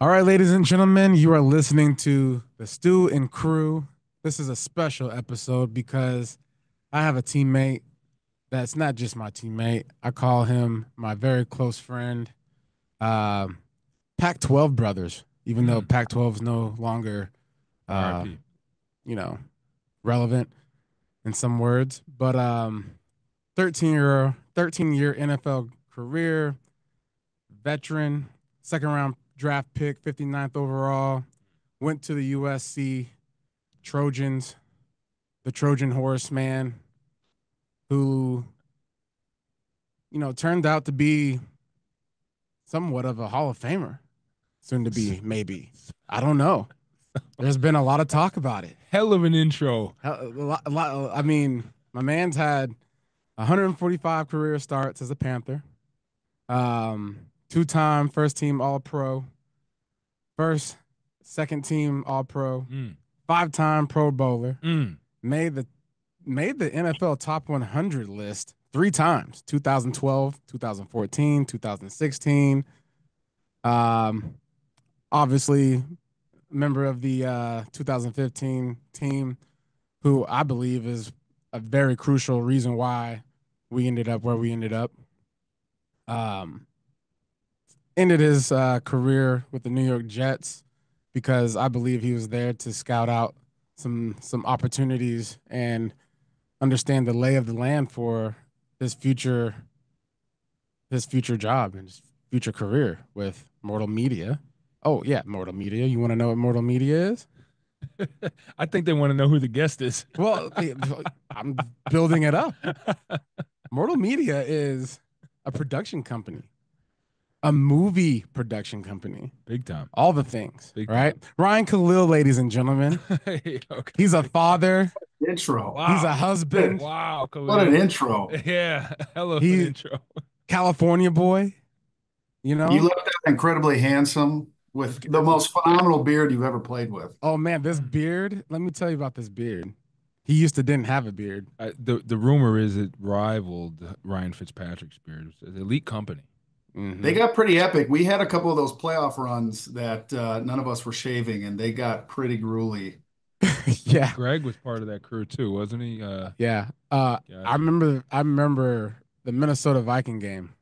All right, ladies and gentlemen, you are listening to the Stew and Crew. This is a special episode because I have a teammate that's not just my teammate. I call him my very close friend, um, Pac-12 brothers, even though Mm. Pac-12 is no longer, uh, RIP. you know, relevant in some words. But 13-year NFL career, veteran, second round draft pick, 59th overall, went to the USC Trojans, the Trojan horse man, who, turned out to be somewhat of a Hall of Famer, soon to be, maybe. I don't know. There's been a lot of talk about it. Hell of an intro. I mean, my man's had 145 career starts as a Panther, two-time first team All Pro, first, second team All Pro, Mm. five-time Pro Bowler, Mm. made the made the NFL top 100 list three times: 2012, 2014, 2016. Um, obviously, member of the 2015 team, who I believe is a very crucial reason why we ended up where we ended up. Um, ended his career with the New York Jets because I believe he was there to scout out some opportunities and understand the lay of the land for his future his future job and his future career with Mortal Media. Oh yeah, Mortal Media. You want to know what Mortal Media is? I think they want to know who the guest is. Well, I'm building it up. Mortal Media is a production company, a movie production company, Big time. all the things, Big right? time. Ryan Kalil, ladies and gentlemen. Hey, He's a okay. father. Intro. He's a Wow. husband. Wow, What an Khalil. intro. Yeah, hell of an He intro. California boy. You You know. looked incredibly handsome with the most phenomenal beard you've ever played with. Oh man, this beard. Let me tell you about this beard. He used to didn't have a beard. The rumor is it rivaled Ryan Fitzpatrick's beard. It was an elite company. They Hmm. got pretty epic. We had a couple of those playoff runs that none of us were shaving, and they got pretty gruely. Yeah, Greg was part of that crew too, wasn't he? yeah. I Gotcha. remember. I remember the Minnesota Viking game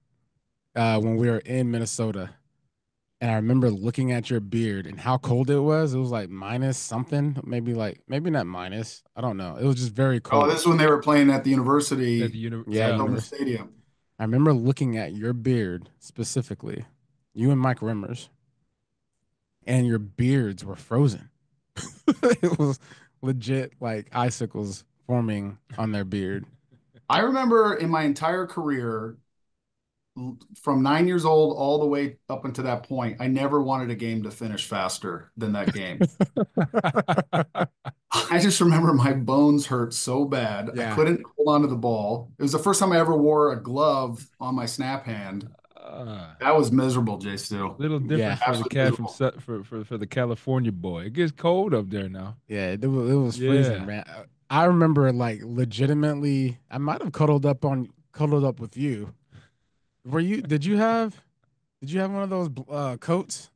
when we were in Minnesota, and I remember looking at your beard and how cold it was. It was like minus something, maybe not minus. I don't know. It was just very Oh, cold. this is when they were playing at the At the university, Yeah, yeah. Dome university. Stadium. I remember looking at your beard specifically, you and Mike Rimmers, and your beards were frozen. It was legit like icicles forming on their beard. I remember in my entire career, from 9 years old all the way up until that point, I never wanted a game to finish faster than that game. I just remember my bones hurt so bad. I Yeah. couldn't hold on to the ball. It was the first time I ever wore a glove on my snap hand. uh, That was miserable, Jay Stu. Little different Yeah. for the Absolutely cat from miserable. for the California boy. It gets cold up there now. Yeah. It was freezing, Yeah. man. I remember like legitimately, I might have cuddled up with you. Did you have one of those coats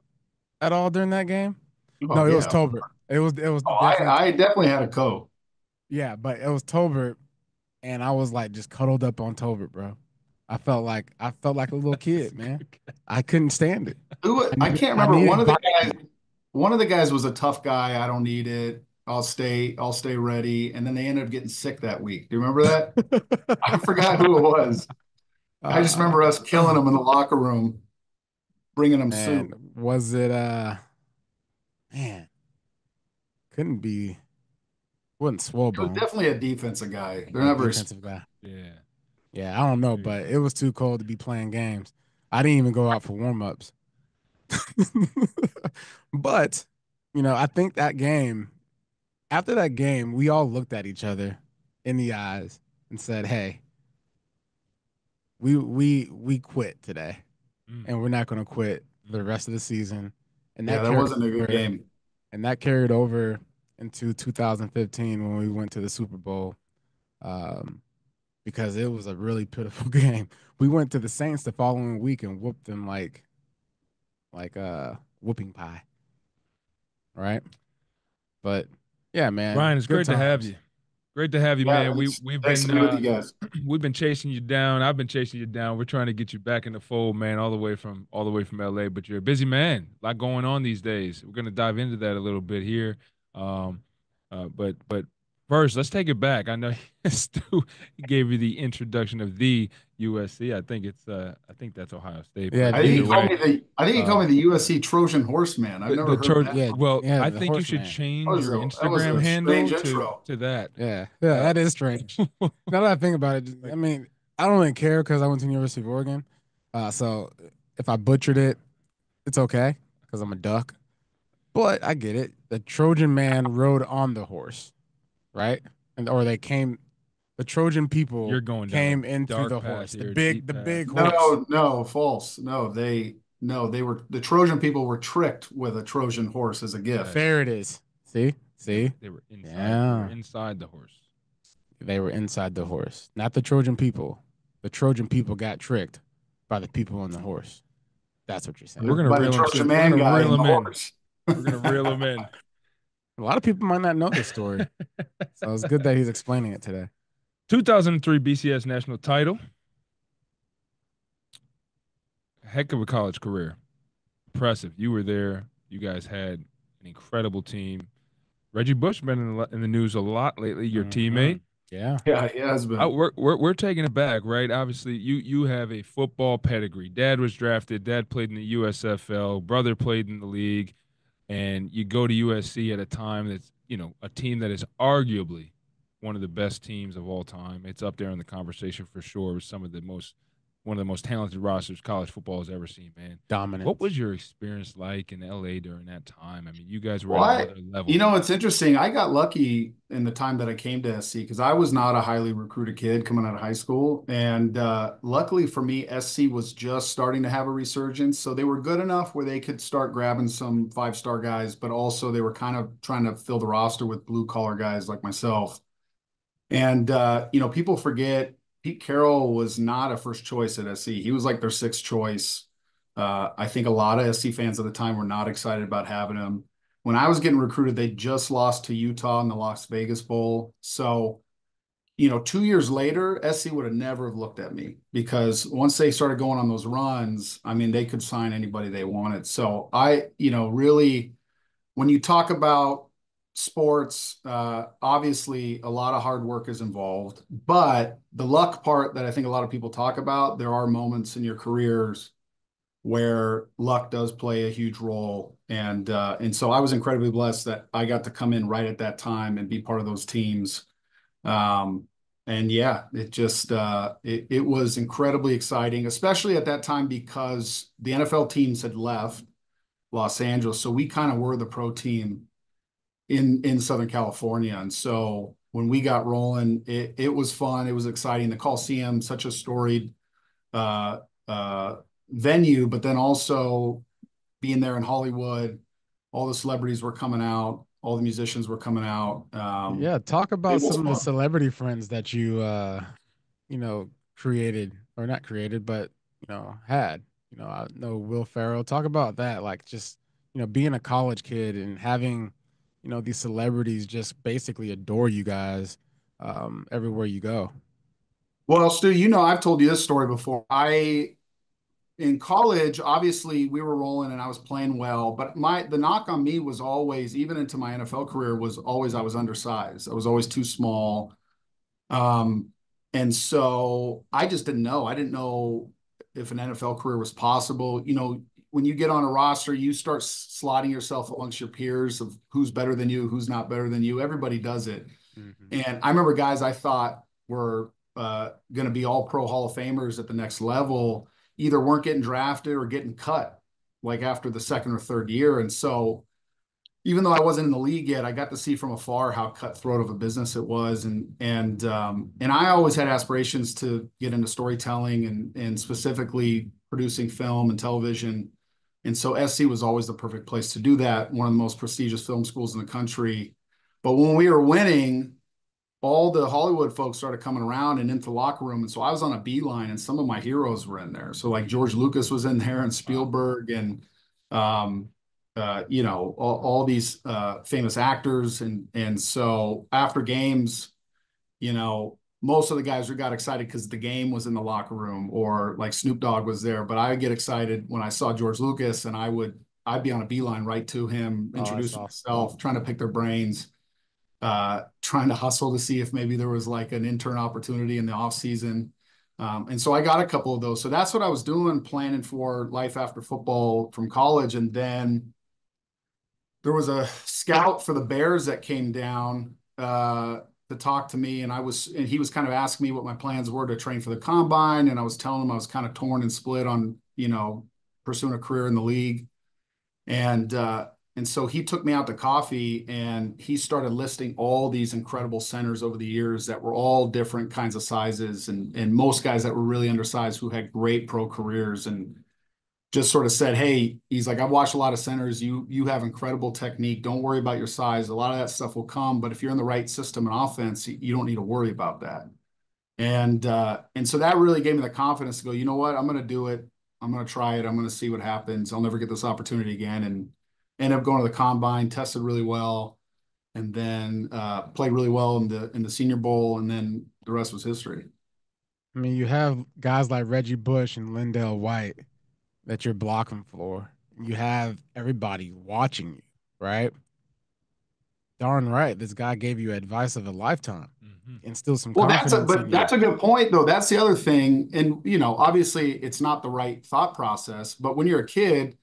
at all during that game? Oh No, it was yeah. Tolbert. It was Oh, definitely, I definitely had a coat. yeah, but it was Tolbert, and I was like just cuddled up on Tolbert, bro. I felt like a little That's kid, a man. good guy. I couldn't stand it. I can't I remember needed Vikings. one of the guys was a tough guy. I don't need it. I'll stay ready. And then they ended up getting sick that week. Do you remember that? I forgot who it was. I just remember us killing uh, them in the locker room, bringing them and soup. was it man, couldn't be wasn't It was Swolbone. definitely a defensive guy. They're Yeah, not very. defensive guy. Yeah. Yeah, I don't know, There you but go. it was too cold to be playing games. I didn't even go out for warm-ups. But, I think after that game, we all looked at each other in the eyes and said, "Hey, we quit today, Mm. and we're not going to quit the Mm. rest of the season." And Yeah, that that carried wasn't a good over, game. and that carried over into 2015 when we went to the Super Bowl. Um, because it was a really pitiful game. We went to the Saints the following week and whooped them like whooping pie. Right. But yeah, man, Ryan, it's good great to have times. you. Great to have you, Yeah, man. thanks. We've Thanks to been be with you guys. we've been chasing you down. I've been chasing you down. We're trying to get you back in the fold, man, all the way from LA. But you're a busy man. A lot going on these days. We're gonna dive into that a little bit here. Um, but first, let's take it back. I know Stu gave you the introduction of the USC. I think that's Ohio State. Yeah, But I think he either the called way, me the I think he uh, called me the USC Trojan Horseman. I've never the heard church. that. yeah, Well, yeah, I the think you should horseman. change your That was Instagram a handle strange to intro. that. Yeah, Uh, that is strange. Now that I think about it, I mean, I don't really care because I went to the University of Oregon. So if I butchered it, it's okay because I'm a duck. But I get it. The Trojan man rode on the horse, right? And or they came. The Trojan You're people going down a came into dark the path horse. here, deep The path. big horse. No, false. No, they were the Trojan people were tricked with a Trojan horse as a gift. Yes, There it is. See, see. they were inside. They were Yeah, inside the horse. they were inside the horse, not the Trojan people. The Trojan people got tricked by the people on the horse. That's what you're We're saying. gonna By the reel them Trojan to. We're man gonna guy reel and the them in. horse. We're gonna reel them in. A lot of people might not know this story, so it's good that he's explaining it today. 2003 BCS national title. Heck of a college career. Impressive. You were there. You guys had an incredible team. Reggie Bush been in the news a lot lately. Your Hmm. teammate. Yeah, Yeah, he has been. We're taking it back, right? Obviously, you have a football pedigree. Dad was drafted. Dad played in the USFL. Brother played in the league, and you go to USC at a time that's a team that is arguably one of the best teams of all time. It's up there in the conversation for sure with one of the most talented rosters college football has ever seen, man. What dominance. was your experience like in LA during that time? I mean, you guys were Well, at another level. it's interesting. I got lucky in the time that I came to SC because I was not a highly recruited kid coming out of high school. And luckily for me, SC was just starting to have a resurgence. So they were good enough where they could start grabbing some five-star guys, but also they were kind of trying to fill the roster with blue collar guys like myself. And people forget Pete Carroll was not a first choice at SC. He was like their sixth choice. I think a lot of SC fans at the time were not excited about having him. When I was getting recruited, they just lost to Utah in the Las Vegas Bowl. So, 2 years later, SC would have never have looked at me because once they started going on those runs, I mean, they could sign anybody they wanted. So really when you talk about sports, obviously a lot of hard work is involved, but the luck part that I think a lot of people talk about, there are moments in your careers where luck does play a huge role. And so I was incredibly blessed that I got to come in right at that time and be part of those teams. And yeah, it was incredibly exciting, especially at that time because the NFL teams had left Los Angeles. So we kind of were the pro team in Southern California. And so when we got rolling, it was fun. It was exciting. The Coliseum, such a storied uh, uh, venue, but then also being there in Hollywood, all the celebrities were coming out, all the musicians were coming out. Yeah, talk It about was some of the fun. celebrity friends that created or not created, but had. I know Will Ferrell. Talk about that, like just being a college kid and having these celebrities just basically adore you guys everywhere you go. Well, Stu, I've told you this story before. In college, obviously we were rolling and I was playing well, but the knock on me was always, even into my NFL career, was always I was undersized. I was always too small. Um, and so I just didn't know. I didn't know if an NFL career was possible. When you get on a roster, you start slotting yourself amongst your peers of who's better than you, who's not better than you. Everybody does it. Hmm. And I remember guys I thought were going to be all pro Hall of Famers at the next level either weren't getting drafted or getting cut like after the second or third year. And so even though I wasn't in the league yet, I got to see from afar how cutthroat of a business it was, and I always had aspirations to get into storytelling and specifically producing film and television, and so SC was always the perfect place to do that. One of the most prestigious film schools in the country, but when we were winning, all the Hollywood folks started coming around and into the locker room, and so I was on a beeline, and some of my heroes were in there. So like George Lucas was in there, and Wow. Spielberg, and um, all these famous actors, and so after games, most of the guys who got excited because the game was in the locker room or like Snoop Dogg was there. But I would get excited when I saw George Lucas, and I'd be on a beeline right to him, Oh, that's introducing awesome. myself, trying to pick their brains, trying to hustle to see if maybe there was like an intern opportunity in the off season. And so I got a couple of those. So that's what I was doing, planning for life after football from college. And then there was a scout for the Bears that came down to talk to me, and he was kind of asking me what my plans were to train for the combine, and I was telling him I was kind of torn and split on pursuing a career in the league, and so he took me out to coffee and he started listing all these incredible centers over the years that were all different kinds of sizes, and most guys that were really undersized who had great pro careers, and just sort of said, "Hey," he's like, "I've watched a lot of centers. You have incredible technique. Don't worry about your size. A lot of that stuff will come, but if you're in the right system and offense, you don't need to worry about that." And so that really gave me the confidence to go, you know what? I'm going to do it. I'm going to try it. I'm going to see what happens. I'll never get this opportunity again. And ended up going to the combine, tested really well, and then played really well in the Senior Bowl, and then the rest was history. I mean, you have guys like Reggie Bush and Lindell White that you're blocking for. You have everybody watching you, right? Darn right. This guy gave you advice of a lifetime, Hmm. instilled some Well, confidence in you. that's a good point, though. That's the other thing. And, obviously it's not the right thought process, but when you're a kid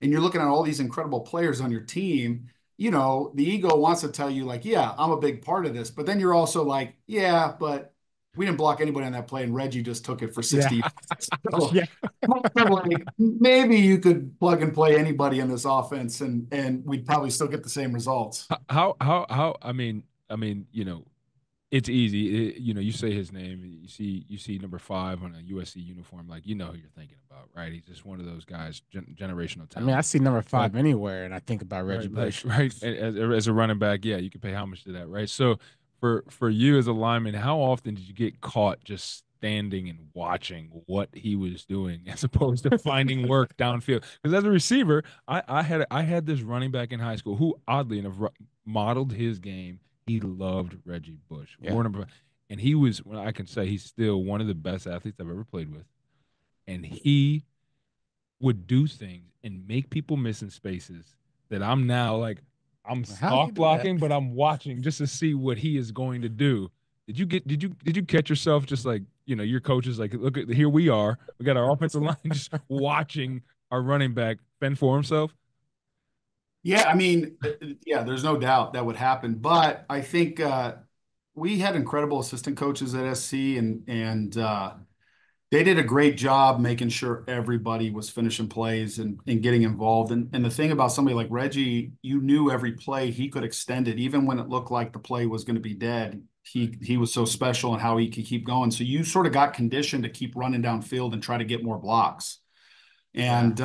and you're looking at all these incredible players on your team, the ego wants to tell you, like, yeah, I'm a big part of this. But then you're also like, yeah, but we didn't block anybody on that play, and Reggie just took it for Yeah. 60 yards. So, Yeah. like, maybe you could plug and play anybody in this offense, and we'd probably still get the same results. I mean, it's easy. You say his name, you see number 5 on a USC uniform, like who you're thinking about, right? He's just one of those guys, generational I mean, I talent. see number But 5 anywhere, and I think about Reggie right, like Bush. right, as a running back, yeah, you can pay homage to that, right? So for you as a lineman, how often did you get caught just standing and watching what he was doing as opposed to finding work downfield? Because as a receiver, I had this running back in high school who oddly enough modeled his game. He loved Reggie Bush, Yeah. and he was. Well, I can say he's still one of the best athletes I've ever played with, and he would do things and make people miss in spaces that I'm now like I'm How do you stalk do that? blocking, but I'm watching just to see what he is going to do. Did you catch yourself just like your coach is like, look at here we are, we got our offensive line just watching our running back fend for himself. Yeah, I mean, yeah, there's no doubt that would happen. But I think we had incredible assistant coaches at SC, and they did a great job making sure everybody was finishing plays and getting involved. And the thing about somebody like Reggie, you knew every play he could extend it, even when it looked like the play was going to be dead. He was so special in how he could keep going. So you sort of got conditioned to keep running downfield and try to get more blocks. Yeah. And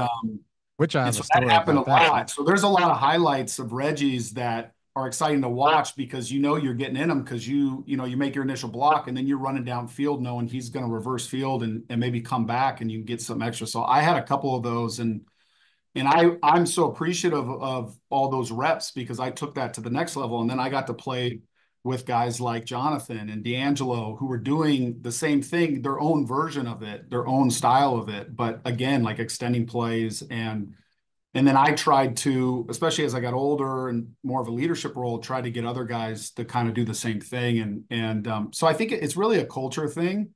Which I and have a so that story happened a about that. lot. So there's a lot of highlights of Reggie's that are exciting to watch because you're getting in them because you make your initial block and then you're running downfield knowing he's going to reverse field and maybe come back and you can get some extra. So I had a couple of those, and I'm so appreciative of all those reps because I took that to the next level, and then I got to play with guys like Jonathan and D'Angelo who were doing the same thing, their own version of it, their own style of it, but again, like extending plays. And then I tried to, especially as I got older and more of a leadership role, try to get other guys to kind of do the same thing. And so I think it's really a culture thing,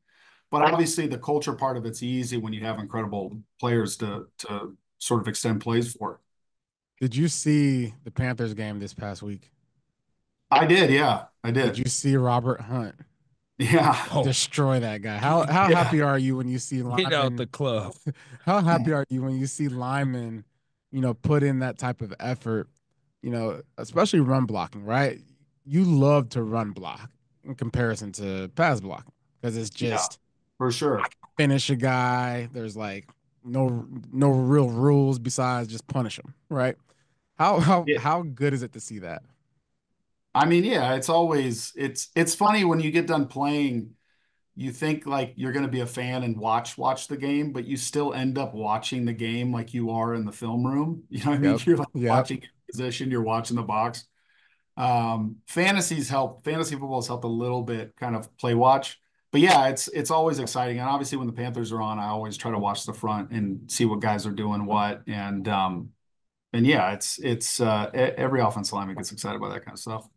but obviously the culture part of it's easy when you have incredible players to sort of extend plays for. Did you see the Panthers game this past week? I did, yeah, I Did did. you see Robert Hunt Yeah. Oh, destroy that guy? How Yeah. happy are you when you see get out linemen? the club. How happy are you when you see linemen, put in that type of effort, especially run blocking, right? You love to run block in comparison to pass blocking because it's Yeah, just for sure. finish a guy. There's like no real rules besides just punish him, right? How how Yeah. how good is it to see that? I mean, yeah, it's funny when you get done playing. you think like you're going to be a fan and watch the game, but you still end up watching the game like you are in the film room. You know what I mean? Yep. You're like Yep. watching position, you're watching the box. Fantasy football has helped a little bit kind of play watch. But yeah, it's always exciting. And obviously when the Panthers are on, I always try to watch the front and see what guys are doing what. And yeah, every offensive lineman gets excited by that kind of stuff.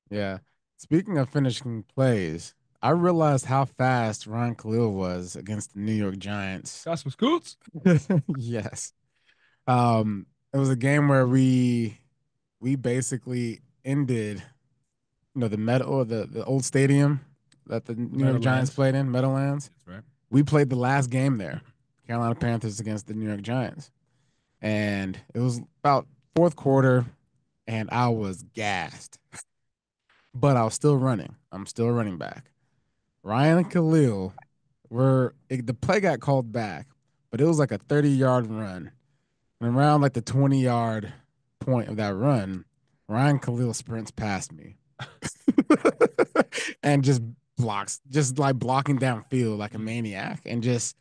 Yeah. Speaking of finishing plays, I realized how fast Ryan Kalil was against the New York Giants. Got some scoots. Yes. It was a game where we basically ended, the meadow, the old stadium that the New York Giants Meadowlands. played in, Meadowlands. That's right. We played the last game there, Carolina Panthers against the New York Giants, and it was about fourth quarter, and I was gassed, but I was still running. I'm still running back. Ryan and Khalil the play got called back, but it was like a 30-yard run. And around like the 20-yard point of that run, Ryan Kalil sprints past me and just blocks, just like blocking downfield like a maniac. And just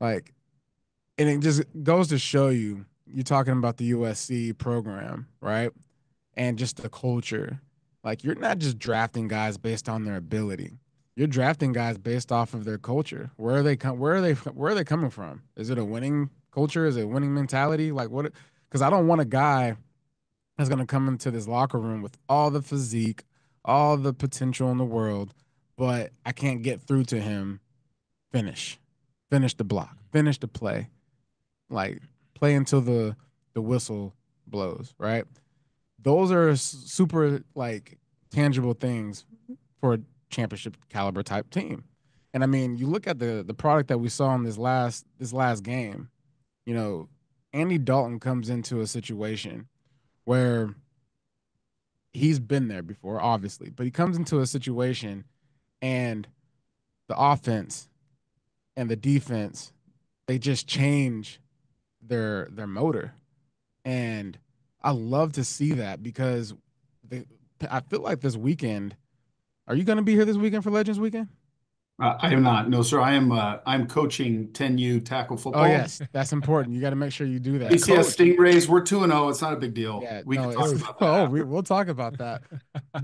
like, and it just goes to show you, you're talking about the USC program, right? And just the culture. Like, you're not just drafting guys based on their ability. You're drafting guys based off of their culture. Where are they coming from? Is it a winning culture? Is it a winning mentality? Like, what? Because I don't want a guy that's going to come into this locker room with all the physique, all the potential in the world, but I can't get through to him. Finish the block, finish the play, like play until the whistle blows, right? Those are super like tangible things for a championship caliber type team. And I mean, you look at the product that we saw in this last game. You know, Andy Dalton comes into a situation where he's been there before, obviously, but he comes into a situation and the offense and the defense, they just change their motor. And I love to see that because they, I feel like this weekend, are you going to be here this weekend for Legends Weekend? I am not. No, sir. I'm coaching 10U tackle Oh football. yes, that's important. You got to make sure you do that. BCS Coach. Stingrays, we're 2-0. It's not a big deal. Yeah, We no, can talk it's about that oh, after. we'll talk about that.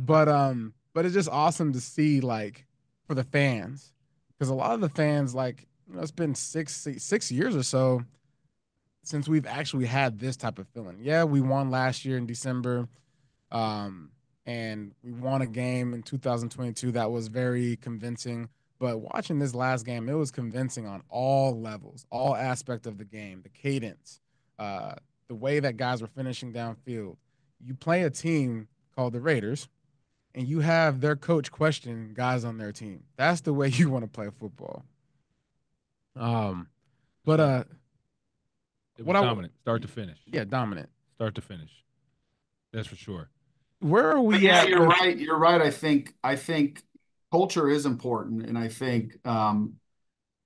But it's just awesome to see like for the fans because a lot of the fans like it's been 6 years or so since we've actually had this type of feeling. Yeah, we won last year in December. Um, and we won a game in 2022 that was very convincing. But watching this last game, it was convincing on all levels, all aspect of the game, the cadence, uh, the way that guys were finishing downfield. You play a team called the Raiders, and you have their coach question guys on their team. That's the way you want to play football. Um, but Sure. It what was I dominant, start to finish. yeah, dominant. Start to finish. That's for sure. Where are But we yeah, at you're with? right. You're right. I think culture is important, and I think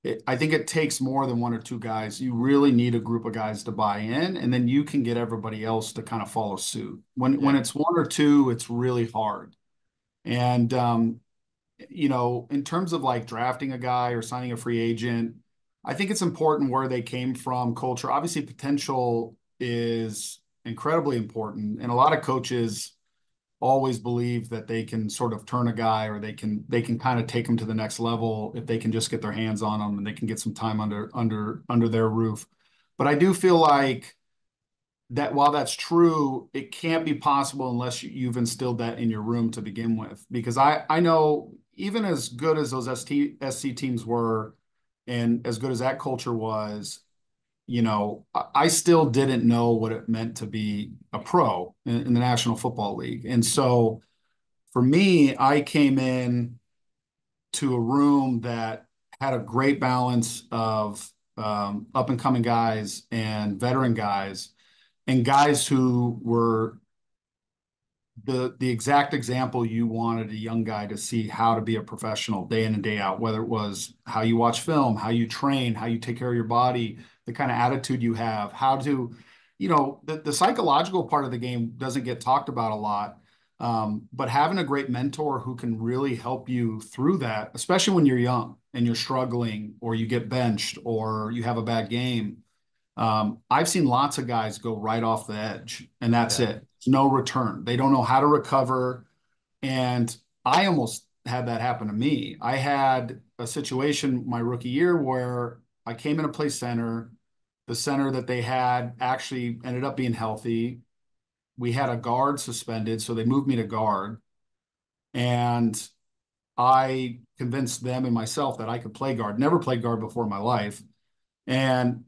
it takes more than one or two guys. You really need a group of guys to buy in, and then you can get everybody else to kind of follow suit. When Yeah, it's one or two, it's really hard. And in terms of like drafting a guy or signing a free agent, I think it's important where they came from, culture. Obviously, potential is incredibly important, and a lot of coaches always believe that they can sort of turn a guy or they can kind of take him to the next level if they can just get their hands on him and they can get some time under their roof. But I do feel like that while that's true, it can't be possible unless you've instilled that in your room to begin with. Because I know even as good as those SC teams were and as good as that culture was, I still didn't know what it meant to be a pro in the National Football League. And so for me, I came in to a room that had a great balance of up and coming guys and veteran guys and guys who were the exact example you wanted a young guy to see how to be a professional day in and day out, whether it was how you watch film, how you train, how you take care of your body, the kind of attitude you have, how to, the psychological part of the game doesn't get talked about a lot. But having a great mentor who can really help you through that, especially when you're young and you're struggling or you get benched or you have a bad game. I've seen lots of guys go right off the edge and that's Yeah. it. No return. They don't know how to recover. And I almost had that happen to me. I had a situation my rookie year where I came in to play center. The center that they had actually ended up being healthy. We had a guard suspended, so they moved me to guard. And I convinced them and myself that I could play guard. Never played guard before in my life. And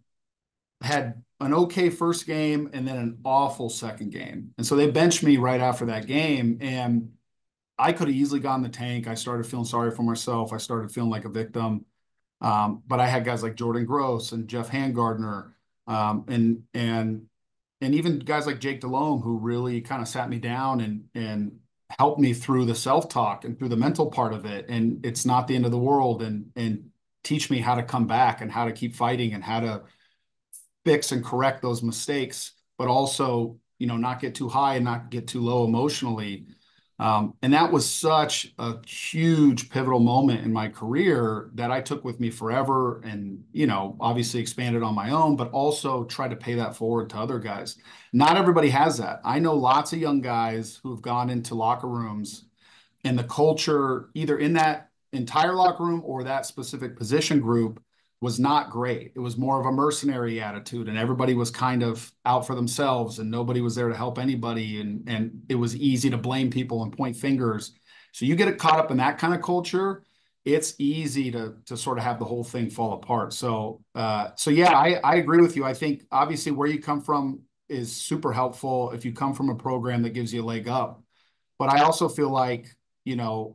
had an okay first game and then an awful second game. And so they benched me right after that game. And I could have easily gone the tank. I started feeling sorry for myself. I started feeling like a victim. But I had guys like Jordan Gross and Jeff Handgardner, and even guys like Jake Delhomme who really kind of sat me down and helped me through the self-talk and through the mental part of it. And it's not the end of the world, and teach me how to come back and how to keep fighting and how to fix and correct those mistakes, but also, not get too high and not get too low emotionally. And that was such a huge pivotal moment in my career that I took with me forever and, obviously expanded on my own, but also tried to pay that forward to other guys. Not everybody has that. I know lots of young guys who've gone into locker rooms and the culture, either in that entire locker room or that specific position group, was not great. It was more of a mercenary attitude, and everybody was kind of out for themselves, and nobody was there to help anybody, and it was easy to blame people and point fingers. So you get caught up in that kind of culture, it's easy to sort of have the whole thing fall apart. So yeah, I agree with you. I think obviously where you come from is super helpful if you come from a program that gives you a leg up. But I also feel like,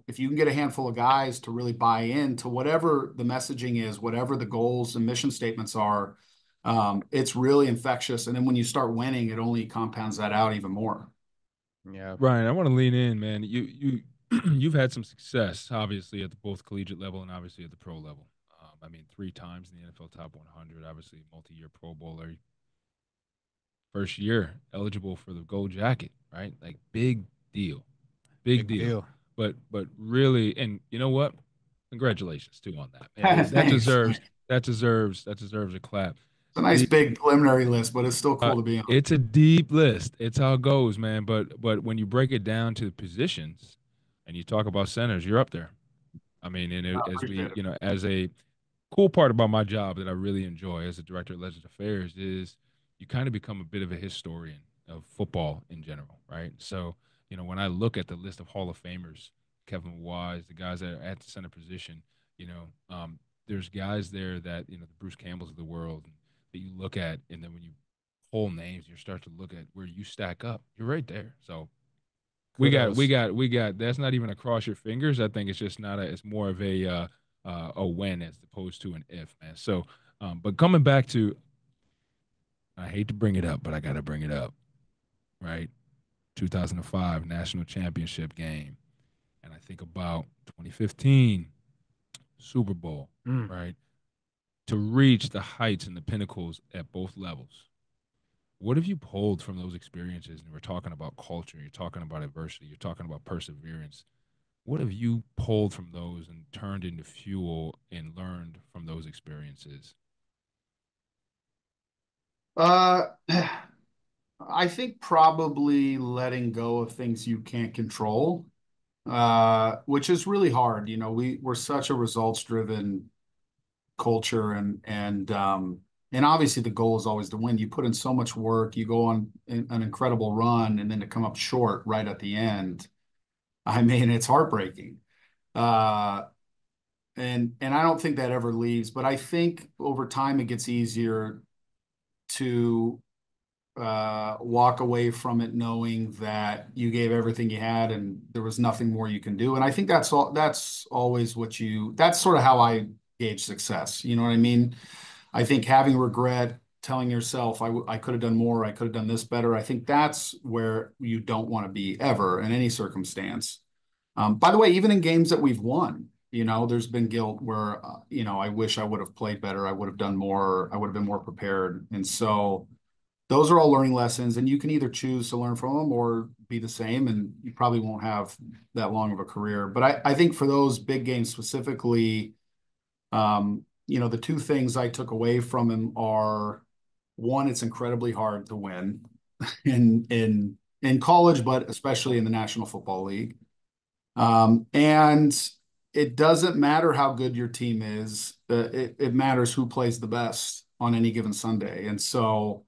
if you can get a handful of guys to really buy into whatever the messaging is, whatever the goals and mission statements are, it's really infectious. And then when you start winning, it only compounds that out even more. Yeah. Ryan, I want to lean in, man. You you've had some success, obviously, at the both collegiate level and obviously at the pro level. I mean, 3 times in the NFL Top 100, obviously multi-year Pro Bowler, first year eligible for the gold jacket, right? Like big deal, big Big deal. deal. But really, and you know what? Congratulations too on that. That Thanks. deserves that deserves a clap. It's a nice The big preliminary list, but it's still uh, cool to be on. it's a deep list. It's how it goes, man. But when you break it down to positions, and you talk about centers, you're up there. I mean, I as appreciate we, it. as a cool part about my job that I really enjoy as a director of Legends Affairs is you kind of become a bit of a historian of football in general, right? So, when I look at the list of Hall of Famers, Kevin Wise, the guys that are at the center position, you know, um, there's guys there that, the Bruce Campbells of the world that you look at, and then when you pull names, you start to look at where you stack up. You're right there. So Kudos. we got. That's not even a cross your fingers. I think it's just not a. It's more of a when as opposed to an if, man. So, but coming back to, I hate to bring it up, but I got to bring it up, right? 2005 national championship game, and I think about 2015 Super Bowl, Mm. right? To reach the heights and the pinnacles at both levels. What have you pulled from those experiences? And we're talking about culture, you're talking about adversity, you're talking about perseverance. What have you pulled from those and turned into fuel and learned from those experiences? Uh, I think probably letting go of things you can't control, which is really hard. We're such a results driven culture, and obviously the goal is always to win. You put in so much work, you go on an incredible run, and then to come up short right at the end. I mean, it's heartbreaking. Uh, and I don't think that ever leaves, but I think over time it gets easier to walk away from it knowing that you gave everything you had and there was nothing more you can do. And I think that's always that's sort of how I gauge success. You know what I mean? I think having regret, telling yourself I could have done more, I could have done this better. I think that's where you don't want to be ever in any circumstance. By the way, even in games that we've won, there's been guilt where, I wish I would have played better. I would have done more. I would have been more prepared. And so, those are all learning lessons, and you can either choose to learn from them or be the same, and you probably won't have that long of a career. But I think for those big games specifically, the two things I took away from him are one, it's incredibly hard to win in college, but especially in the National Football League. And it doesn't matter how good your team is. It matters who plays the best on any given Sunday. And so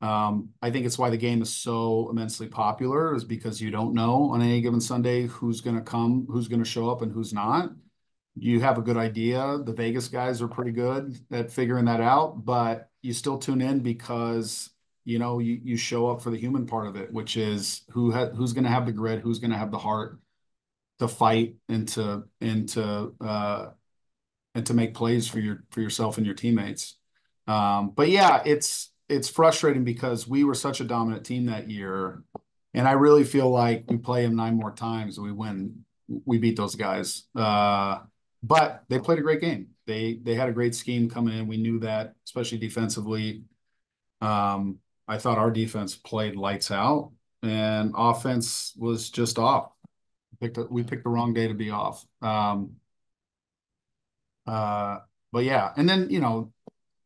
I think it's why the game is so immensely popular is because you don't know on any given Sunday who's going to come, who's going to show up, and who's not. You have a good idea. The Vegas guys are pretty good at figuring that out, but you still tune in because you show up for the human part of it, which is who's going to have the grit, who's going to have the heart to fight and to make plays for yourself and your teammates. But yeah, it's frustrating because we were such a dominant team that year, and I really feel like we play them 9 more times and we win. We beat those guys. But they played a great game. They had a great scheme coming in. We knew that, especially defensively. I thought our defense played lights out, and offense was just off. We picked the wrong day to be off. Uh, but yeah, and then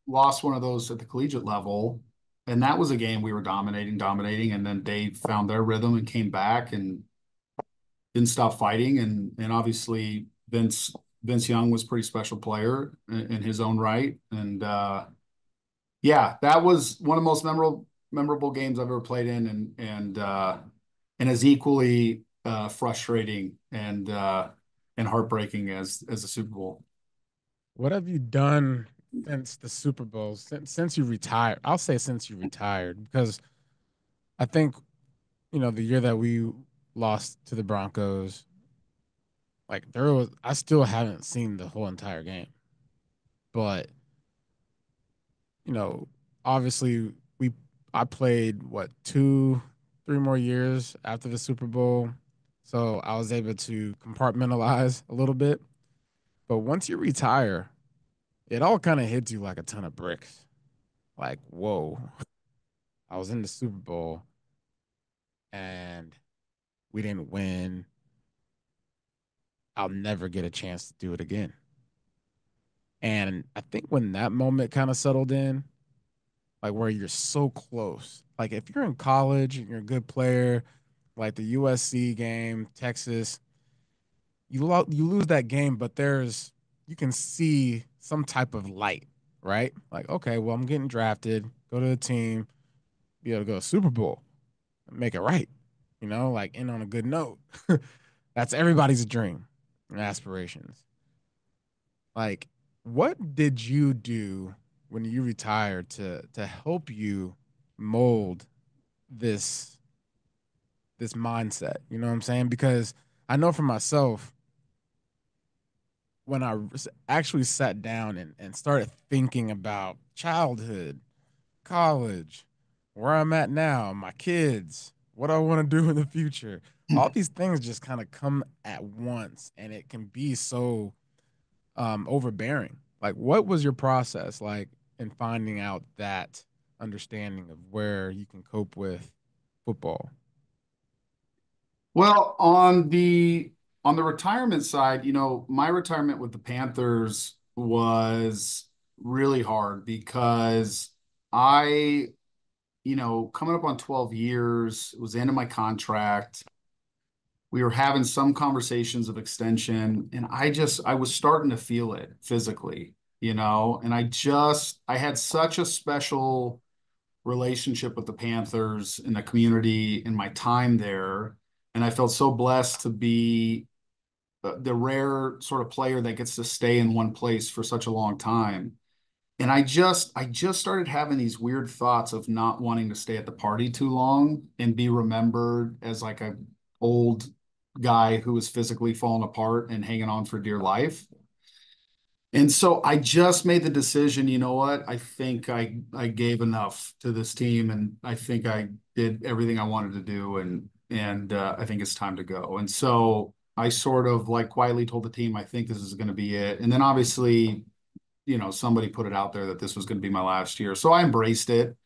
lost one of those at the collegiate level, and that was a game we were dominating, and then they found their rhythm and came back and didn't stop fighting, and obviously Vince Young was a pretty special player in his own right, and yeah, that was one of the most memorable games I've ever played in, and is equally frustrating and heartbreaking as the Super Bowl. What have you done since the Super Bowl? Since you retired? I'll say since you retired because I think the year that we lost to the Broncos, like I still haven't seen the whole entire game, but you know, obviously I played what 3 more years after the Super Bowl, so I was able to compartmentalize a little bit. But once you retire, it all kind of hits you like a ton of bricks. Like, whoa, I was in the Super Bowl and we didn't win. I'll never get a chance to do it again. And I think when that moment kind of settled in, like where you're so close, like if you're in college and you're a good player, like the USC game, Texas, you lose that game, but you can see some type of light, right? Like, okay, well, I'm getting drafted, go to the team, be able to go to Super Bowl, make it right, like end on a good note. That's everybody's dream and aspirations. Like, what did you do when you retired to help you mold this this mindset? You know what I'm saying? Because I know for myself, when actually sat down and started thinking about childhood, college, where I'm at now, my kids, what I want to do in the future, all these things just kind of come at once, and it can be so overbearing. Like, what was your process like in finding out that understanding of where you can cope with football? Well, on the retirement side, my retirement with the Panthers was really hard because I, coming up on 12 years, it was the end of my contract. We were having some conversations of extension, and I was starting to feel it physically, and I had such a special relationship with the Panthers and the community in my time there. And I felt so blessed to be the rare sort of player that gets to stay in one place for such a long time. And I just started having these weird thoughts of not wanting to stay at the party too long and be remembered as like a old guy who was physically falling apart and hanging on for dear life. And so I just made the decision, you know what? I think I gave enough to this team, and I think I did everything I wanted to do, and I think it's time to go. And so I sort of like quietly told the team, I think this is going to be it. And then obviously, somebody put it out there that this was going to be my last year. So I embraced it.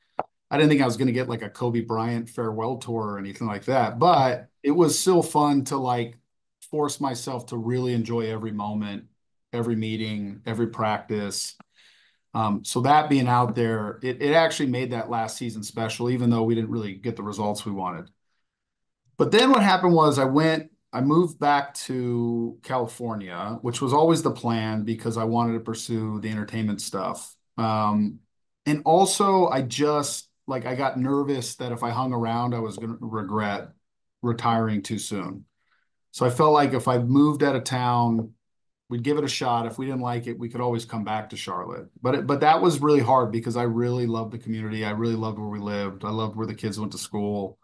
I didn't think I was going to get like a Kobe Bryant farewell tour or anything like that, but it was still fun to like force myself to really enjoy every moment, every meeting, every practice. So that being out there, it actually made that last season special, even though we didn't really get the results we wanted. But then what happened was I moved back to California, which was always the plan because I wanted to pursue the entertainment stuff. And also I just like I got nervous that if I hung around, I was going to regret retiring too soon. So I felt like if I moved out of town, we'd give it a shot. If we didn't like it, we could always come back to Charlotte. But that was really hard because I really loved the community. I really loved where we lived. I loved where the kids went to school.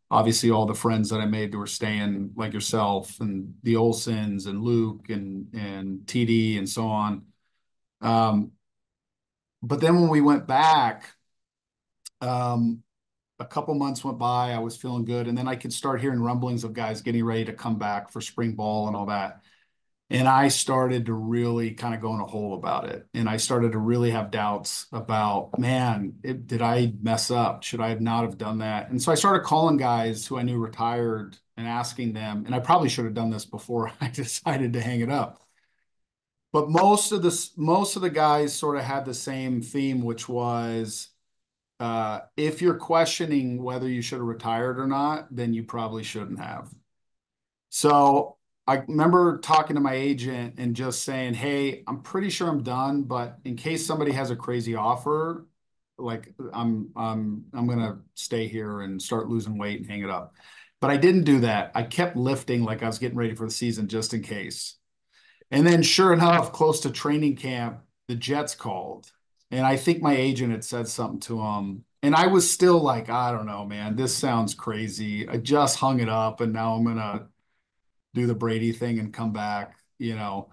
Obviously, all the friends that I made that were staying, like yourself and the Olsons and Luke and TD and so on. Um, but then when we went back, um, a couple months went by. I was feeling good, and then I could start hearing rumblings of guys getting ready to come back for spring ball and all that. And I started to really kind of go in a hole about it. And I started to really have doubts about, man, did I mess up? Should I have not have done that? And so I started calling guys who I knew retired and asking them, and I probably should have done this before I decided to hang it up. But most of the guys sort of had the same theme, which was if you're questioning whether you should have retired or not, then you probably shouldn't have. So I remember talking to my agent and just saying, "Hey, I'm pretty sure I'm done, but in case somebody has a crazy offer, like I'm gonna stay here and start losing weight and hang it up." But I didn't do that. I kept lifting like I was getting ready for the season just in case. And then sure enough, close to training camp, the Jets called. And I think my agent had said something to him. And I was still like, I don't know, man, this sounds crazy. I just hung it up and now I'm gonna do the Brady thing and come back, you know.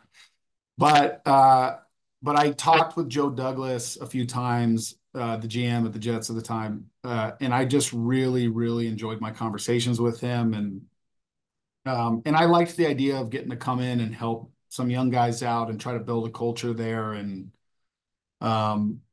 But but I talked with Joe Douglas a few times, the GM at the Jets at the time, and I just really, really enjoyed my conversations with him, and I liked the idea of getting to come in and help some young guys out and try to build a culture there. And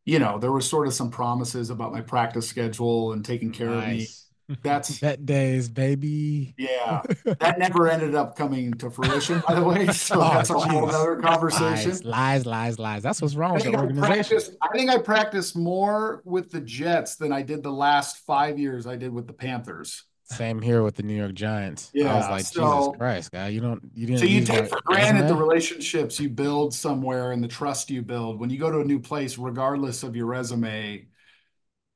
you know, there was sort of some promises about my practice schedule and taking care of me. Nice. That's Bet days, baby. Yeah, that never ended up coming to fruition, by the way. So Oh, that's a whole jeez. other Lies, conversation. lies, lies, lies. That's what's wrong with the organization. I think I practiced more with the Jets than I did the last 5 years I did with the Panthers. Same here with the New York Giants. I was Yeah, like, Jesus so Christ, guy, you so didn't you use take my for granted the resume? relationships you build somewhere and the trust you build. When you go to a new place, regardless of your resume,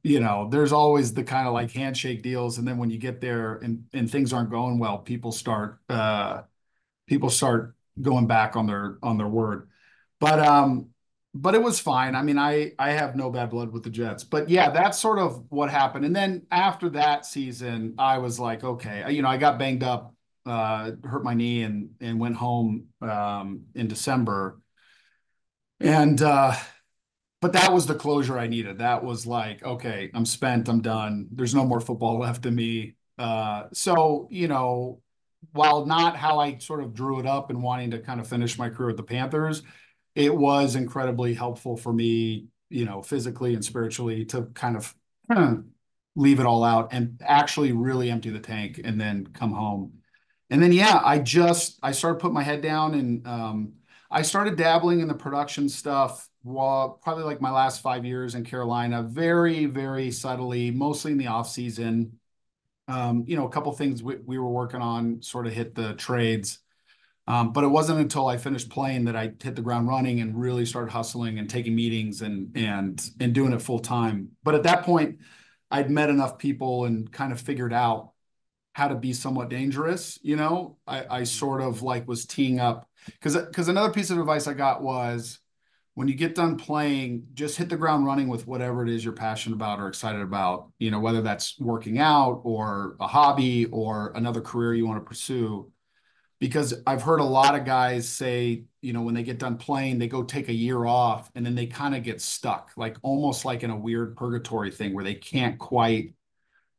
you know, there's always the kind of like handshake deals. And then when you get there and things aren't going well, people start going back on their word. But but it was fine. I mean, I have no bad blood with the Jets. But yeah, that's sort of what happened. And then after that season, I was like, okay, you know, I got banged up, hurt my knee and went home in December. And but that was the closure I needed. That was like, okay, I'm spent, I'm done. There's no more football left in me. So, you know, while not how I sort of drew it up and wanting to kind of finish my career with the Panthers, it was incredibly helpful for me, you know, physically and spiritually to kind of leave it all out and actually really empty the tank and then come home. And then, yeah, I started putting my head down and I started dabbling in the production stuff while probably like my last 5 years in Carolina, very, very subtly, mostly in the off season. You know, a couple things we were working on sort of hit the trades. But it wasn't until I finished playing that I hit the ground running and really started hustling and taking meetings and doing it full time. But at that point, I'd met enough people and kind of figured out how to be somewhat dangerous. You know, I sort of like was teeing up because another piece of advice I got was when you get done playing, just hit the ground running with whatever it is you're passionate about or excited about, you know, whether that's working out or a hobby or another career you want to pursue. Because I've heard a lot of guys say, you know, when they get done playing, they go take a year off and then they kind of get stuck, like almost like in a weird purgatory thing where they No can't quite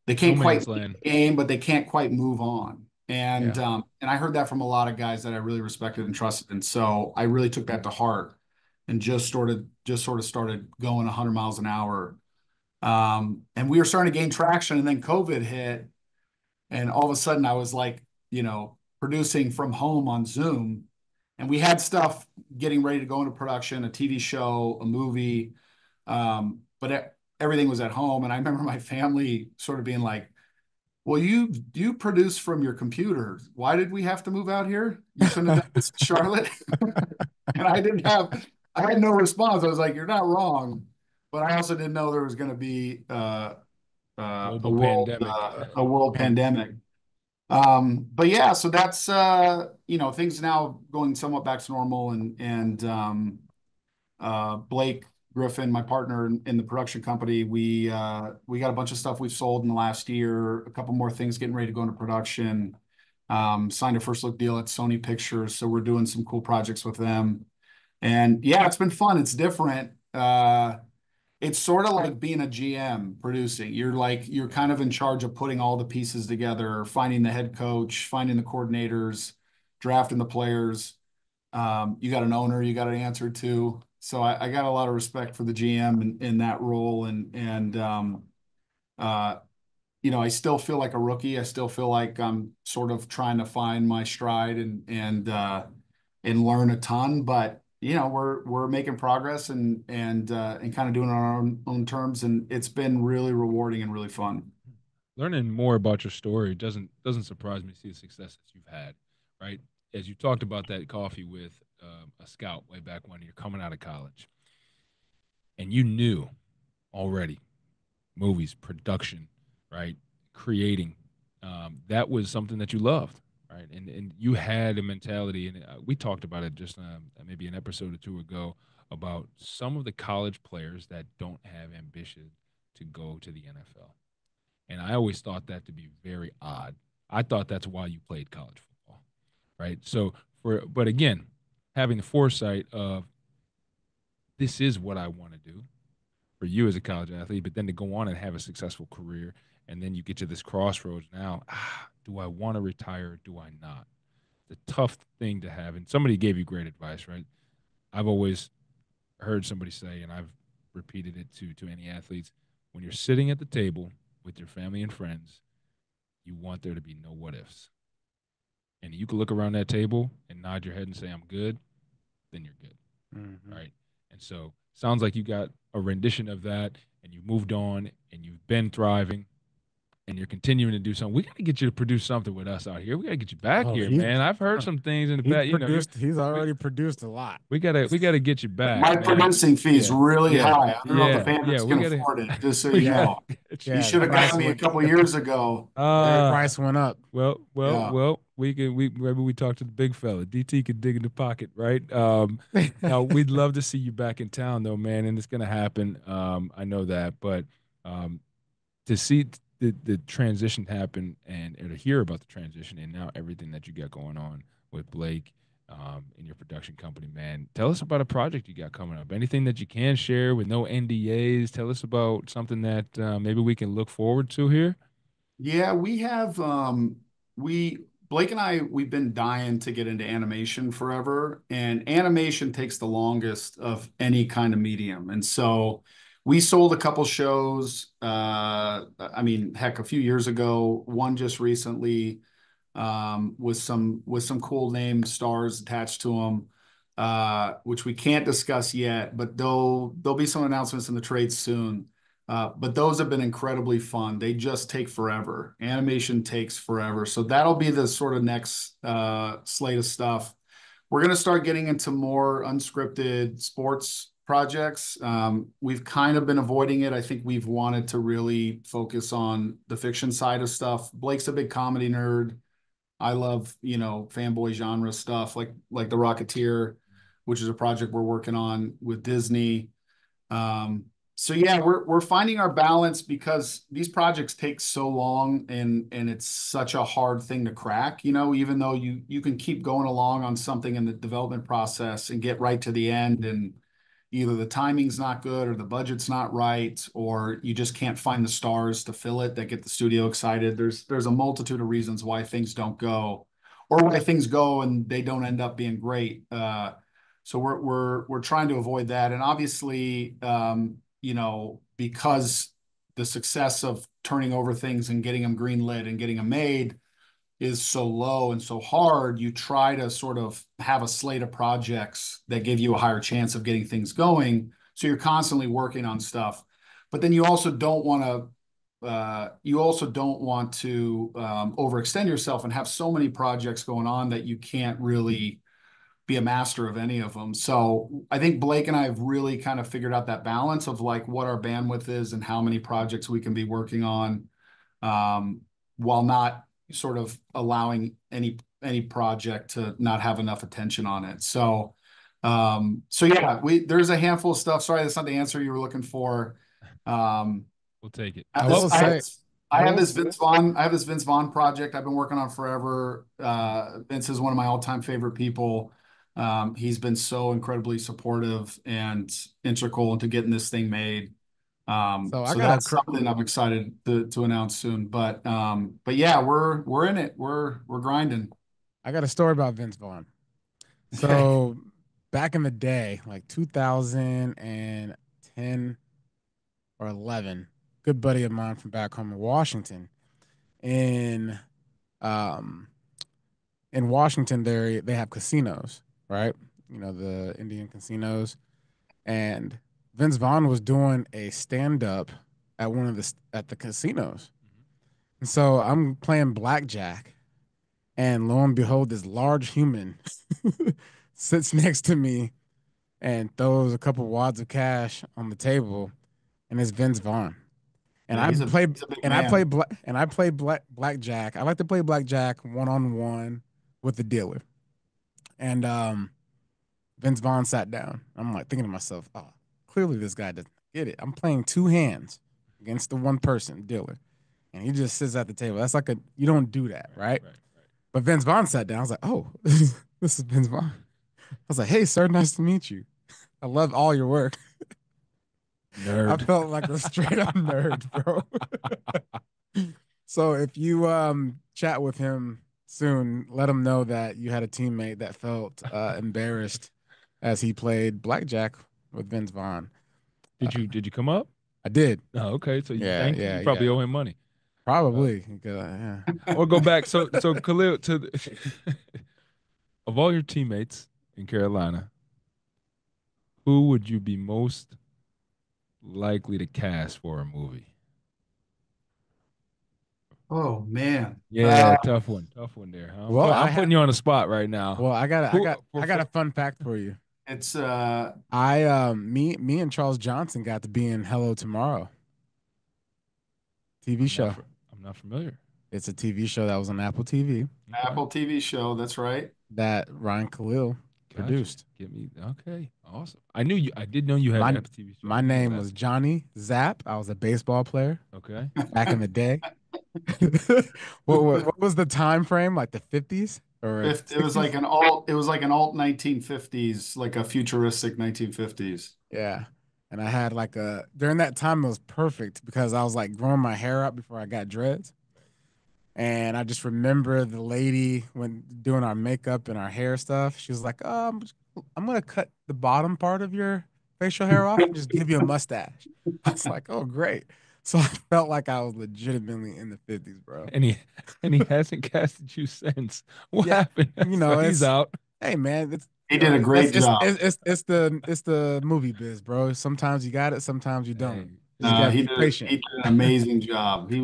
man's leave land. the game, but they can't quite move on. Yeah. And I heard that from a lot of guys that I really respected and trusted. And so I really took that to heart and just sort of started going 100 miles an hour. And we were starting to gain traction, and then COVID hit, and all of a sudden I was like, producing from home on Zoom, and we had stuff getting ready to go into production, a TV show, a movie, but everything was at home. And I remember my family sort of being like, well, you produce from your computer. Why did we have to move out here? You couldn't have done this in Charlotte. And I had no response. I was like, you're not wrong. But I also didn't know there was going to be Global pandemic. a world pandemic. But yeah, so that's things now going somewhat back to normal, and Blake Griffin, my partner in the production company, we got a bunch of stuff we've sold in the last year, a couple more things getting ready to go into production. Signed a first look deal at Sony Pictures, so we're doing some cool projects with them. And yeah, it's been fun. It's different. It's sort of like being a GM producing. You're kind of in charge of putting all the pieces together, finding the head coach, finding the coordinators, drafting the players. You got an owner you got to answer to. So I got a lot of respect for the GM in that role, uh, I still feel like a rookie. I still feel like I'm sort of trying to find my stride and learn a ton. But we're making progress and kind of doing it on our own terms, and it's been really rewarding and really fun. Learning more about your story doesn't surprise me to see the successes you've had, right? As you talked about that coffee with a scout way back when you're coming out of college, and you knew already movies, production, right, creating, that was something that you loved, right, and you had a mentality, and we talked about it just maybe an episode or two ago about some of the college players that don't have ambition to go to the NFL. And I always thought that to be very odd. I thought that's why you played college football, right? But again, having the foresight of this is what I want to do for you as a college athlete, but then to go on and have a successful career, and then you get to this crossroads now. Do I want to retire? Do I not? The tough thing to have, and somebody gave you great advice, right? I've always heard somebody say, and I've repeated it to any athletes: when you're sitting at the table with your family and friends, you want there to be no what ifs. And you can look around that table and nod your head and say, I'm good, then you're good. Mm-hmm. Right. And so sounds like you got a rendition of that and you moved on and you've been thriving and you're continuing to do something. We got to get you to produce something with us out here. We got to get you back here, man. I've heard some things in the past. He's already produced a lot. We gotta get you back. My producing fee is really high. I don't know if the Panthers can afford it. Just so you know, you should have got me a couple years ago. The price went up. Well. Maybe we talk to the big fella. DT could dig in the pocket, right? Now we'd love to see you back in town, though, man, and it's gonna happen. I know that, but to see the transition happen and to hear about the transition and now everything that you got going on with Blake in your production company, man. Tell us about a project you got coming up. Anything that you can share with no NDAs. Tell us about something that maybe we can look forward to here. Yeah, we have we Blake and we've been dying to get into animation forever, and animation takes the longest of any kind of medium. And so we sold a couple shows. I mean, heck, a few years ago, one just recently, with some cool name stars attached to them, which we can't discuss yet, but there'll be some announcements in the trade soon. But those have been incredibly fun. They just take forever. Animation takes forever. So that'll be the sort of next slate of stuff. We're going to start getting into more unscripted sports projects. We've kind of been avoiding it. I think we've wanted to really focus on the fiction side of stuff. Blake's a big comedy nerd. I love, fanboy genre stuff like The Rocketeer, which is a project we're working on with Disney. So yeah, we're finding our balance because these projects take so long and it's such a hard thing to crack, even though you can keep going along on something in the development process and get right to the end, and either the timing's not good or the budget's not right, or you just can't find the stars to fill it that get the studio excited. There's a multitude of reasons why things don't go, or why things go and they don't end up being great. So we're trying to avoid that. And obviously, because the success of turning over things and getting them greenlit and getting them made is so low and so hard, you try to sort of have a slate of projects that give you a higher chance of getting things going. So you're constantly working on stuff, but then you also don't want to overextend yourself and have so many projects going on that you can't really be a master of any of them. So I think Blake and I have really kind of figured out that balance of like what our bandwidth is and how many projects we can be working on, um, while not sort of allowing any project to not have enough attention on it. So yeah, there's a handful of stuff. Sorry, that's not the answer you were looking for. Um, We'll take it. I have I this, will I have say, this, I I have will. this Vince Vaughn. I have this Vince Vaughn project I've been working on forever. Vince is one of my all-time favorite people. He's been so incredibly supportive and integral into getting this thing made. So I So got a that's something I'm excited to announce soon. But yeah, we're in it. We're grinding. I got a story about Vince Vaughn. Okay. So back in the day, like 2010 or 11, good buddy of mine from back home in Washington. In um in Washington, they have casinos, right? You know, the Indian casinos. And Vince Vaughn was doing a stand up at at the casinos. And so I'm playing blackjack, and lo and behold, this large human sits next to me and throws a couple wads of cash on the table, and it's Vince Vaughn. And Yeah, I play he's a big man. and I play blackjack. I like to play blackjack one on one with the dealer. And Vince Vaughn sat down. I'm like thinking to myself, oh, clearly this guy doesn't get it. I'm playing two hands against the one person dealer, and he just sits at the table. That's like you don't do that, Right, right? right, right. But Vince Vaughn sat down. I was like, oh, this is Vince Vaughn. I was like, hey, sir, nice to meet you. I love all your work. I Nerd. felt like a straight up nerd, bro. So if you chat with him soon, let him know that you had a teammate that felt embarrassed as he played blackjack with Vince Vaughn. Did you come up? I did. Oh, okay. So you Yeah, thanked him. yeah, You probably yeah. owe him money. Uh, Probably. Yeah. I want to go back. So Khalil, of all your teammates in Carolina, who would you be most likely to cast for a movie? Oh man. Yeah, tough one there. Huh? Well, I'm putting you on the spot right now. well, Who I got a fun fact for you. It's Me and Charles Johnson got to be in Hello Tomorrow TV I'm not show. for, I'm not familiar. It's a TV show that was on Apple TV Okay, Apple TV show. That's right. that Ryan Kalil gotcha. produced. Get me okay. Awesome. I knew you. I did know you had My Apple TV show. I my didn't know name that. was Johnny Zapp. I was a baseball player Okay. back in the day. What was the time frame? Like the 50s or It was like 60s? an alt 1950s, like a futuristic 1950s. Yeah. And I had like during that time it was perfect because I was like growing my hair out before I got dreads. And I just remember the lady when doing our makeup and our hair stuff. She was like, I'm gonna cut the bottom part of your facial hair off and just give you a mustache." I was like, "Oh, great!" So I felt like I was legitimately in the 50s, bro. And he and he hasn't casted you since. What Yeah, happened? you So know, he's it's out. hey man, it's He did a great job. it's the movie biz, bro. Sometimes you got it, sometimes you don't. Hey, Just gotta He be did patient. he did an amazing job. He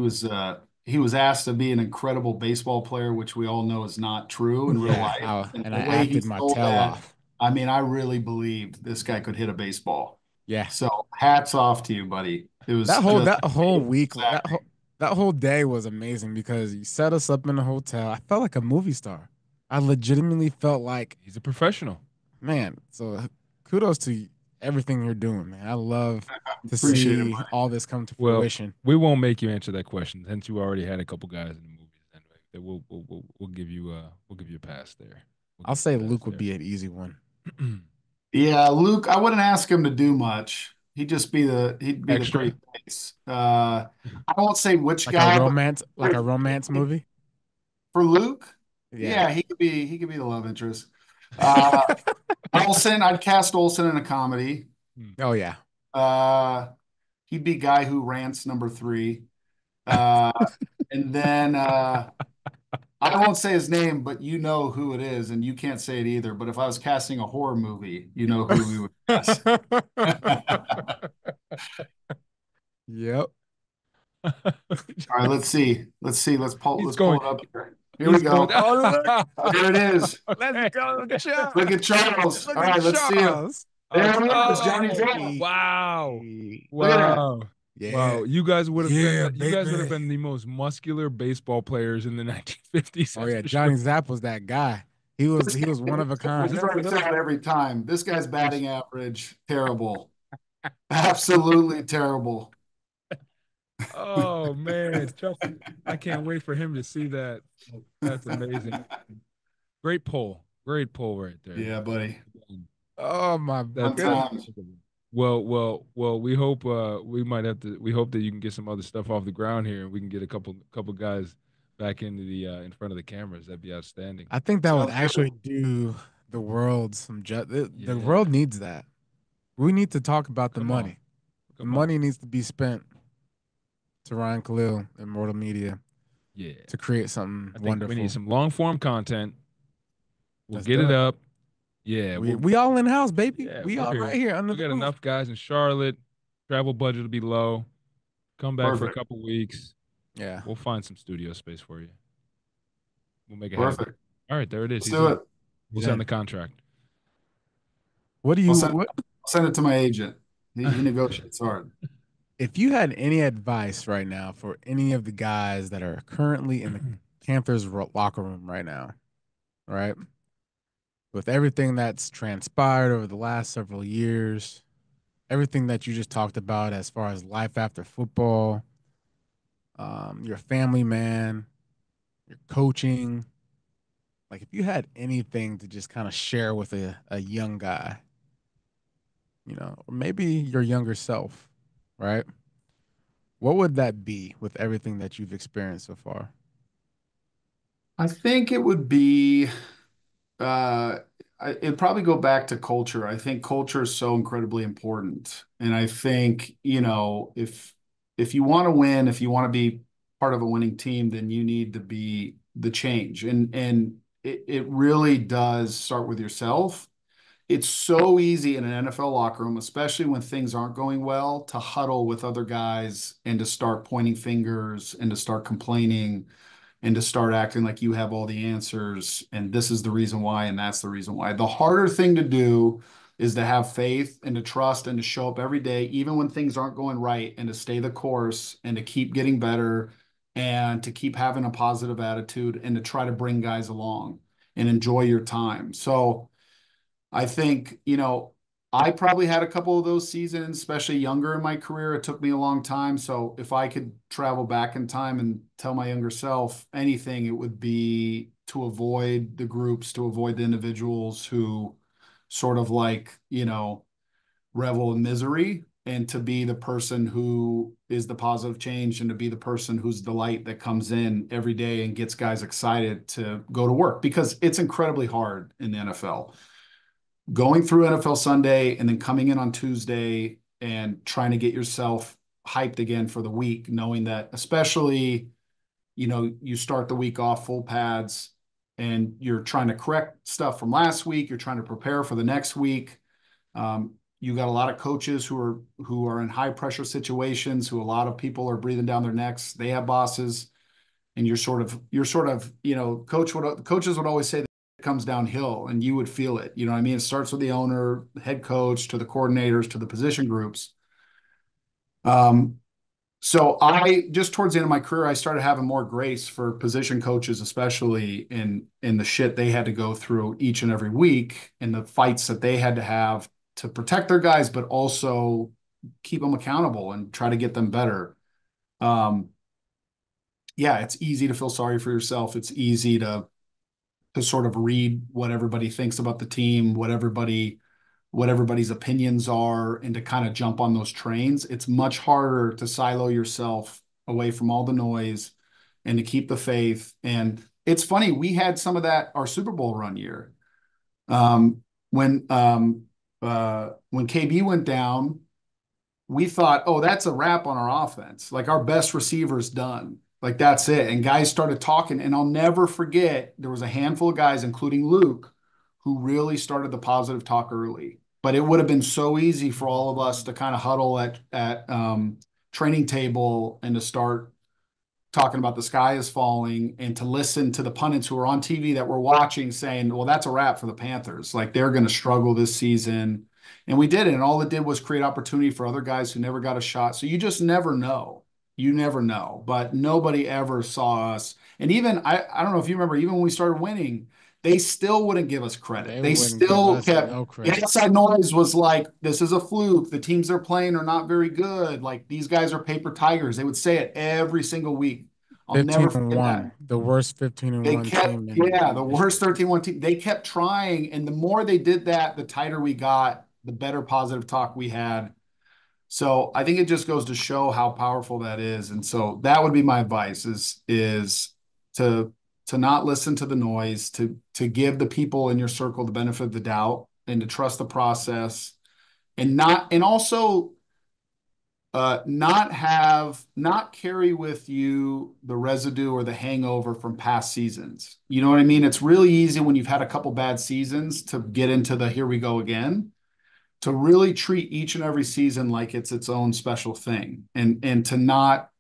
was asked to be an incredible baseball player, which we all know is not true in real Yeah, life. And and I the way he acted my sold tail that, off. I mean, I really believed this guy could hit a baseball. Yeah, So hats off to you, buddy. It was that just whole week, acting. that whole day was amazing because you set us up in a hotel. I felt like a movie star. I legitimately felt like, he's a professional. man. So kudos to everything you're doing, man. I love to Appreciate it, see buddy. all this come to Well, fruition. we won't make you answer that question since you already had a couple guys in the movies. Anyway, that we'll give you a pass there. We'll I'll give say you a pass Luke would be an easy one. there. Yeah, Luke, I wouldn't ask him to do much. He'd be the Extra. pretty face. I won't say which Like a guy, but romance movie. for Luke, Yeah. yeah, he could be the love interest. Uh, Olsen, I'd cast Olsen in a comedy. Hmm. Oh yeah. Uh, He'd be Guy Who Rants number 3. Uh, and then I won't say his name, but you know who it is, and you can't say it either. But if I was casting a horror movie, you know who we would cast. Yep. All right, let's see. He's Let's pull going. it up here. Here we He's going. go. Oh, look. There it is. Let's go, Charles. Look at Charles. Look All at right, let's see him. Charles. There he is, Johnny Oh, Depp. wow. Look at that. Wow. Yeah. Wow. You guys would have Yeah, been you guys would have baby. been the most muscular baseball players in the 1950s. Oh That's yeah, for Johnny sure. Zapp was that guy. He was one of a kind. Strikes out every time. This guy's batting average, terrible. Absolutely terrible. Oh man, Chucky. I can't wait for him to see that. That's amazing. Great pull. Great pull right there. Yeah, buddy. Oh my Fun That's goodness. times. well. We hope we might have to. We hope that you can get some other stuff off the ground here, and we can get a couple guys back into the in front of the cameras. That'd be outstanding. I think that would Sounds actually good. do the world some the Yeah. world needs that. We need to talk about the Come on. money. The Come on. money needs to be spent to Ryan Kalil and Mortal Media Yeah. to create something I think we wonderful. need some long form content. We'll Let's get do it it. up. Yeah. We all in house, baby. Yeah, We we're all here. right here under We the got roof. enough guys in Charlotte. Travel budget will be low. Come back for a Perfect. couple weeks. Yeah. We'll find some studio space for you. We'll make it happen. Perfect. All right, there it is. Let's He's do in. it. We'll He's sign in. the contract. What do I'll you send, what I'll send it to my agent. He negotiates hard. if you had any advice right now for any of the guys that are currently in the Panthers locker room right now, right? With everything that's transpired over the last several years, everything that you just talked about as far as life after football, your family man, your coaching, like if you had anything to just kind of share with a young guy, or maybe your younger self, right? What would that be with everything that you've experienced so far? I think it would be uh it'd probably go back to culture. I think culture is so incredibly important. And I think, if you want to win, if you want to be part of a winning team, then you need to be the change. And it really does start with yourself. It's so easy in an NFL locker room, especially when things aren't going well, to huddle with other guys and to start pointing fingers and to start complaining and to start acting like you have all the answers and this is the reason why and that's the reason why. The harder thing to do is to have faith and to trust and to show up every day, even when things aren't going right, and to stay the course and to keep getting better and to keep having a positive attitude and to try to bring guys along and enjoy your time. So I think, I probably had a couple of those seasons, especially younger in my career. It took me a long time. So if I could travel back in time and tell my younger self anything, it would be to avoid the groups, to avoid the individuals who sort of like, revel in misery, and to be the person who is the positive change and to be the person who's the light that comes in every day and gets guys excited to go to work, because it's incredibly hard in the NFL going through NFL Sunday and then coming in on Tuesday and trying to get yourself hyped again for the week, knowing that especially, you start the week off full pads and you're trying to correct stuff from last week. You're trying to prepare for the next week. You got a lot of coaches who are in high pressure situations, who a lot of people are breathing down their necks. They have bosses, and you're sort of, coaches would always say that it comes downhill, and you would feel it. You know what I mean? It starts with the owner, head coach, to the coordinators, to the position groups. Um, so I just towards the end of my career, I started having more grace for position coaches, especially in the shit they had to go through each and every week, and the fights that they had to have to protect their guys, but also keep them accountable and try to get them better. Um, yeah, it's easy to feel sorry for yourself. It's easy to sort of read what everybody thinks about the team, what everybody's opinions are, and to kind of jump on those trains. It's much harder to silo yourself away from all the noise and to keep the faith. And it's funny, we had some of that our Super Bowl run year. Um, when KB went down, we thought, oh, that's a wrap on our offense. Like our best receiver's done. Like that's it. And guys started talking. And I'll never forget, there was a handful of guys, including Luke, who really started the positive talk early. But it would have been so easy for all of us to kind of huddle at training table and to start talking about the sky is falling and to listen to the pundits who are on TV that we're watching saying, well, that's a wrap for the Panthers. Like they're going to struggle this season. And we did it. And all it did was create opportunity for other guys who never got a shot. So you just never know. You never know. But nobody ever saw us. And even, I don't know if you remember, even when we started winning, they still wouldn't give us credit. They They wouldn't give still us kept, no the credit. outside noise was like, this is a fluke. The teams they're playing are not very good. Like these guys are paper tigers. They would say it every single week. I'll 15 never and forget that. 1, the worst 15 and They 1 kept, team yeah, the in worst history. 13-1 team. They kept trying, and the more they did that, the tighter we got, the better positive talk we had. So I think it just goes to show how powerful that is. And so that would be my advice is to not listen to the noise, to give the people in your circle the benefit of the doubt and to trust the process and also not carry with you the residue or the hangover from past seasons. You know what I mean? It's really easy when you've had a couple bad seasons to get into the here we go again, to really treat each and every season like it's its own special thing and to not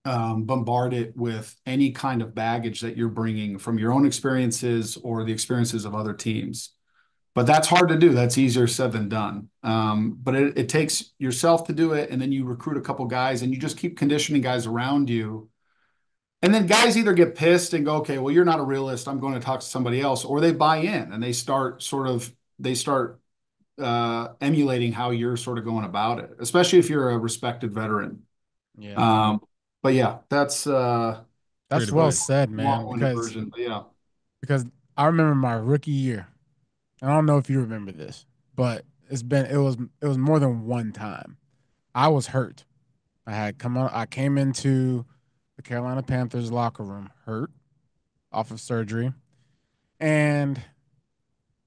bombard it with any kind of baggage that you're bringing from your own experiences or the experiences of other teams. But that's hard to do. That's easier said than done. But it takes yourself to do it, and then you recruit a couple guys, and you just keep conditioning guys around you. And then guys either get pissed and go, "Okay, well, you're not a realist. I'm going to talk to somebody else," or they buy in and they start emulating how you're sort of going about it, especially if you're a respected veteran. Yeah. But yeah, Great That's well advice. said, man, long-winded version. But yeah, because I remember my rookie year. I don't know if you remember this, but it was more than one time. I was hurt. I came into the Carolina Panthers locker room hurt off of surgery. And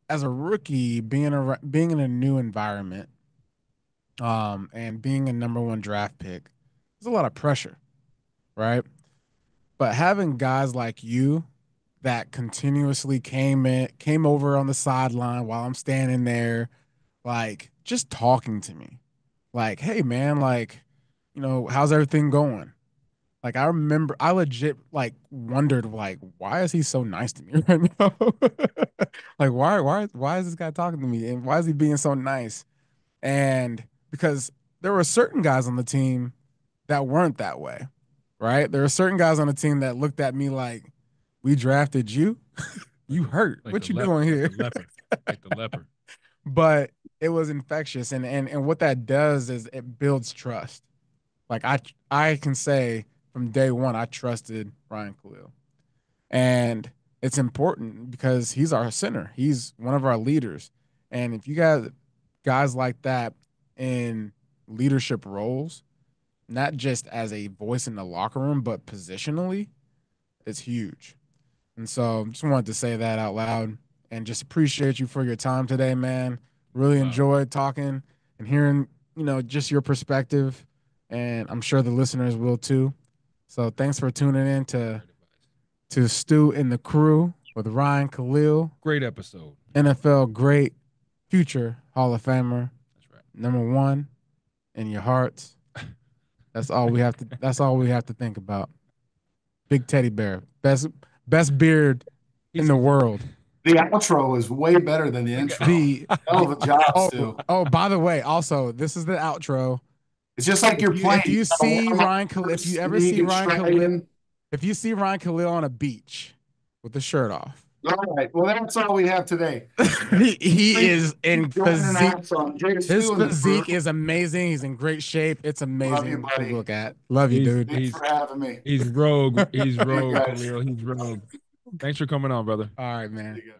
as a rookie, being in a new environment, and being a number one draft pick, there's a lot of pressure, right? But having guys like you that continuously came over on the sideline while I'm standing there, like just talking to me, like, "Hey, man, like, how's everything going?" Like I remember, I legit like wondered, like, why is he so nice to me right now? Like, why is this guy talking to me, and why is he being so nice? And because there were certain guys on the team that weren't that way, right? There were certain guys on the team that looked at me like, "We drafted you. You hurt. Like the What you leper, doing like here?" the leper, like the leper. But it was infectious, and what that does is it builds trust. Like I can say from day one I trusted Ryan Kalil, and it's important because he's our center. He's one of our leaders, and if you got guys like that in leadership roles, not just as a voice in the locker room, but positionally, it's huge. And so just wanted to say that out loud and just appreciate you for your time today, man. Really Wow. enjoyed talking and hearing, just your perspective. And I'm sure the listeners will too. So thanks for tuning in to Great advice. Stu and the Crew with Ryan Kalil, Great episode. NFL great, future Hall of Famer, That's right. number one in your hearts. That's all we have to think about. Big teddy bear. Best beard in He's the world. the outro is way better than the the guy. intro. The Hell of a job, oh Stu. oh by the way, also this is the outro. It's just like If you're you playing, if you see Ryan Khalil, if you ever league see and Ryan Khalil, Stratton. if you see Ryan Khalil on a beach with the shirt off, All right. Well, that's all we have today. he is in Joining an physique. on Jake His Stu and the crew. physique is amazing. He's in great shape. It's Love you, amazing to buddy. look at. Love you, He's dude. Thanks he's for having me. he's rogue. He's See you rogue, guys. Khalil. He's rogue. Thanks for coming on, brother. All right, man. See you guys.